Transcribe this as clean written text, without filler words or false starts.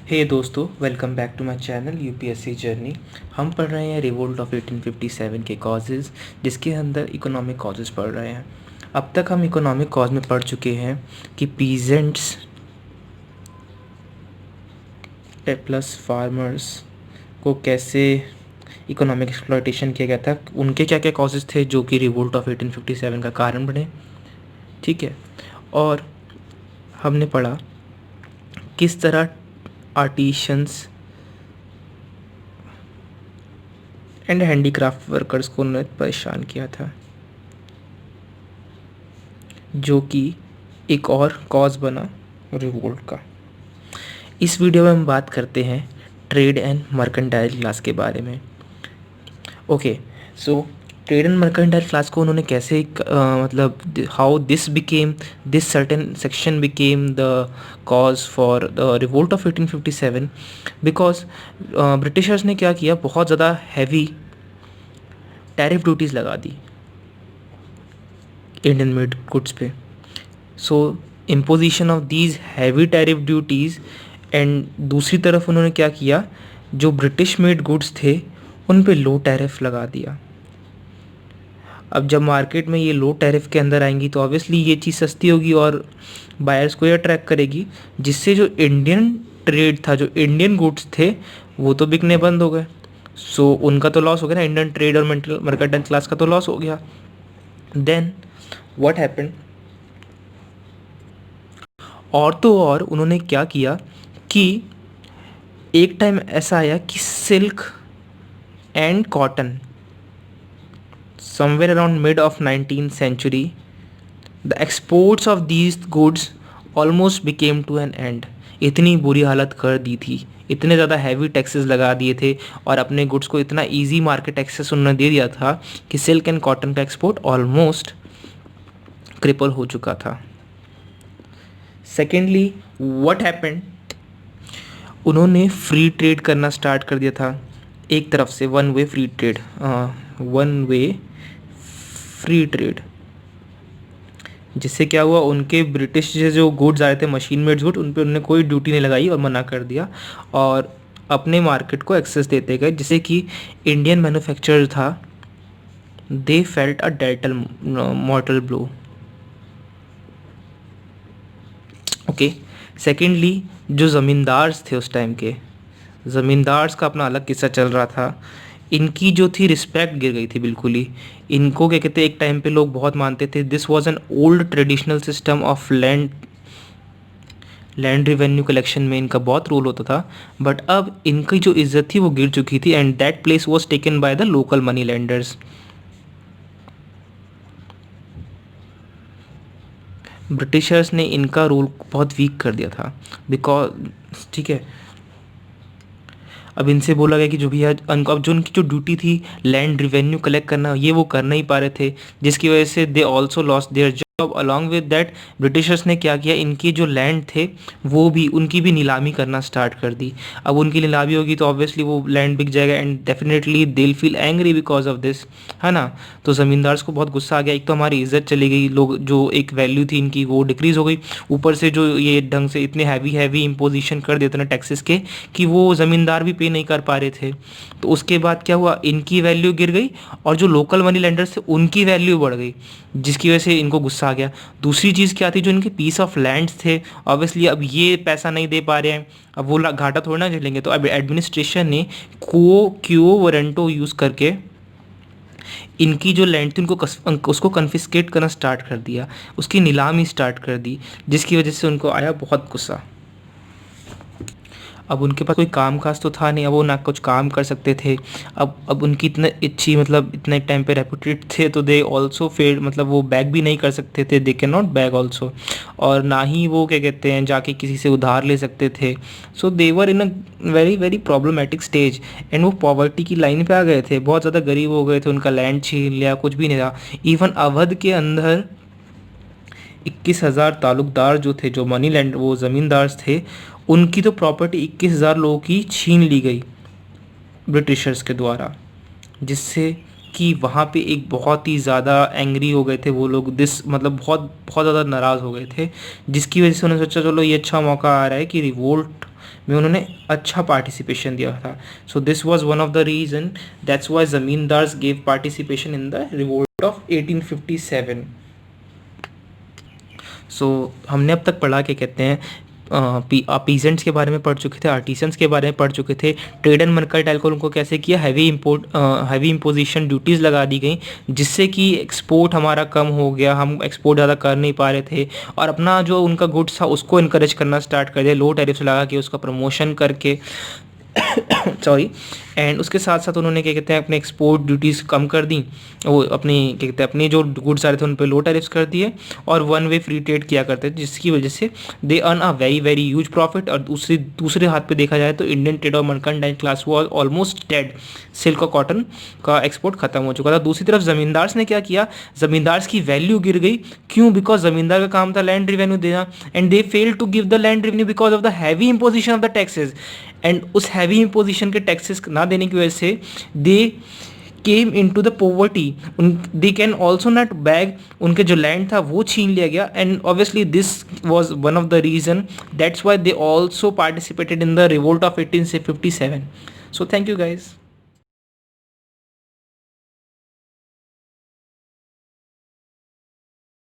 हे दोस्तों, welcome back to my channel UPSC journey. हम पढ़ रहे हैं रिवोल्ट ऑफ 1857 के कॉजेज़, जिसके अंदर इकोनॉमिक कॉजेज़ पढ़ रहे हैं। अब तक हम इकोनॉमिक कॉज में पढ़ चुके हैं कि पीजेंट्स प्लस फार्मर्स को कैसे इकोनॉमिक एक्सप्लॉयटेशन किया गया था, उनके क्या क्या कॉजेज़ थे जो कि रिवोल्ट ऑफ 1857 का कारण बने। ठीक है। और हमने पढ़ा किस तरह आर्टिशंस एंड हैंडीक्राफ्ट वर्कर्स को उन्होंने परेशान किया था, जो कि एक और कॉज बना रिवोल्ट का। इस वीडियो में हम बात करते हैं ट्रेड एंड मर्केंटाइल क्लास के बारे में। Okay, so trade and mercantile class को उन्होंने कैसे मतलब how this certain section became the cause for the revolt of 1857, because Britishers ने क्या किया, बहुत ज़्यादा हैवी टैरिफ ड्यूटीज़ लगा दी इंडियन मेड गुड्स पे। So imposition of these heavy tariff duties, and दूसरी तरफ उन्होंने क्या किया, जो ब्रिटिश मेड गुड्स थे उन पे लो टैरिफ लगा दिया। अब जब मार्केट में ये लो टैरिफ के अंदर आएंगी तो ऑब्वियसली ये चीज़ सस्ती होगी और बायर्स को ये अट्रैक्ट करेगी, जिससे जो इंडियन ट्रेड था, जो इंडियन गुड्स थे, वो तो बिकने बंद हो गए। सो उनका तो लॉस हो गया ना, इंडियन ट्रेड और मर्केंटाइल क्लास का तो लॉस हो गया। देन व्हाट हैपेंड, और तो और उन्होंने क्या किया कि एक टाइम ऐसा आया कि silk and cotton, somewhere around mid of 19th century, the exports of these goods almost became to an end. इतनी बुरी हालत कर दी थी, इतने ज़्यादा हैवी टैक्सेस लगा दिए थे और अपने गुड्स को इतना इजी मार्केट एक्सेस उन्होंने दे दिया था कि सिल्क एंड कॉटन का एक्सपोर्ट ऑलमोस्ट क्रिपल हो चुका था। सेकेंडली व्हाट हैपेंड, उन्होंने फ्री ट्रेड करना स्टार्ट कर दिया था। एक तरफ से वन वे फ्री ट्रेड, जिससे क्या हुआ, उनके ब्रिटिश से जो गुड्स आए थे, मशीन मेड गुड्स, उन पर उन्होंने कोई ड्यूटी नहीं लगाई और मना कर दिया और अपने मार्केट को एक्सेस देते गए, जिससे कि इंडियन मैन्युफैक्चरर था, they felt a deadly mortal blow. Okay. Secondly जो ज़मींदार्स थे उस टाइम के, ज़मींदार्स का अपना अलग किस्सा चल रहा था। इनकी जो थी रिस्पेक्ट गिर गई थी बिल्कुल ही। इनको क्या कहते हैं, एक टाइम पे लोग बहुत मानते थे, this was an old traditional system of land revenue collection में इनका बहुत रोल होता था, बट अब इनकी जो इज्जत थी वो गिर चुकी थी, and that place was taken by the local money landers. Britishers ने इनका रोल बहुत वीक कर दिया था, बिकॉज ठीक है, अब इनसे बोला गया कि जो भी अब जो उनकी जो ड्यूटी थी लैंड रिवेन्यू कलेक्ट करना, ये वो कर नहीं पा रहे थे, जिसकी वजह से they also lost their job. Along with that Britishers ने क्या किया, इनकी जो लैंड थे वो भी, उनकी भी नीलामी करना स्टार्ट कर दी। अब उनकी नीलामी होगी तो ऑब्वियसली वो लैंड बिक जाएगा, and definitely they will feel angry because of this, है ना। तो ज़मींदार्स को बहुत गुस्सा आ गया, एक तो हमारी इज्जत चली गई, लोग जो एक वैल्यू थी इनकी वो डिक्रीज़ हो गई, ऊपर से जो ये ढंग से इतने हैवी इम्पोजिशन कर देते ना टैक्सेस के, कि वो ज़मींदार भी पे नहीं कर पा रहे थे। तो उसके बाद क्या हुआ, इनकी वैल्यू गिर गई और जो लोकल मनी लेंडर्स थे उनकी वैल्यू बढ़ गई, जिसकी वजह से इनको गुस्सा आ गया। दूसरी चीज़ क्या थी, जो इनके पीस ऑफ लैंड्स थे, ऑब्वियसली अब ये पैसा नहीं दे पा रहे हैं, अब वो घाटा थोड़ा ना झेलेंगे, तो अब एडमिनिस्ट्रेशन ने क्वो वारंटो यूज़ करके इनकी जो लैंड थी उनको उसको कन्फिस्केट करना स्टार्ट कर दिया, उसकी नीलामी स्टार्ट कर दी, जिसकी वजह से उनको आया बहुत गुस्सा। अब उनके पास कोई काम काज तो था नहीं, अब वो ना कुछ काम कर सकते थे। अब उनकी इतने अच्छी, मतलब इतने टाइम पे रेपुटेड थे, तो दे ऑल्सो फेड, मतलब वो बैग भी नहीं कर सकते थे, they can not bag also, और ना ही वो क्या कहते हैं जाके किसी से उधार ले सकते थे। So they were in a very very problematic stage, and वो पॉवर्टी की लाइन पे आ गए थे, बहुत ज़्यादा गरीब हो गए थे, उनका लैंड छीन लिया, कुछ भी नहीं था। इवन अवध के अंदर 21,000 ताल्लुकदार जो थे, जो मनी लैंड, वो ज़मींदार थे, उनकी तो प्रॉपर्टी 21,000 लोगों की छीन ली गई ब्रिटिशर्स के द्वारा, जिससे कि वहाँ पे एक बहुत ही ज़्यादा एंग्री हो गए थे वो लोग, मतलब बहुत बहुत ज़्यादा नाराज़ हो गए थे, जिसकी वजह से उन्होंने सोचा चलो ये अच्छा मौका आ रहा है कि रिवोल्ट में उन्होंने अच्छा पार्टिसिपेशन दिया था. So this was one of the reason, that's why zamindars gave participation in the revolt of 1857. So हमने अब तक पढ़ा, क्या कहते हैं, पीजेंट्स के बारे में पढ़ चुके थे, आर्टिसंस के बारे में पढ़ चुके थे, ट्रेड एंड मर्केंटाइल को उनको कैसे किया, हैवी इम्पोजिशन ड्यूटीज़ लगा दी गई, जिससे कि एक्सपोर्ट हमारा कम हो गया, हम एक्सपोर्ट ज़्यादा कर नहीं पा रहे थे, और अपना जो उनका गुड्स था उसको इनकरेज करना स्टार्ट कर दिया, लो टैरिफ्स लगा के उसका प्रमोशन करके सॉरी. एंड उसके साथ साथ उन्होंने, क्या कहते हैं, अपने एक्सपोर्ट ड्यूटीज़ कम कर दी, वो अपनी, क्या कहते हैं, अपने जो गुड्स आ रहे थे उन पर लो टैरिफ्स कर दिए, और वन वे फ्री ट्रेड किया करते थे, जिसकी वजह से they earn a very very huge profit. और दूसरे हाथ पे देखा जाए तो इंडियन ट्रेड और mercantile class was almost dead. Silk और कॉटन का एक्सपोर्ट खत्म हो चुका था. दूसरी तरफ ज़मींदार्स ने क्या किया, ज़मींदार्स की वैल्यू गिर गई. क्यों? बिकॉज ज़मींदार का काम था लैंड रेवेन्यू देना, and they fail to give the land revenue because of the heavy imposition of the taxes. And उस हैवी इंपोजिशन के टैक्सेस ना देने की वजह से they came into the poverty. They can also not beg, उनके जो land था वो छीन लिया गया. And obviously this was one of the reason, that's why they also participated in the revolt of 1857. So thank you guys.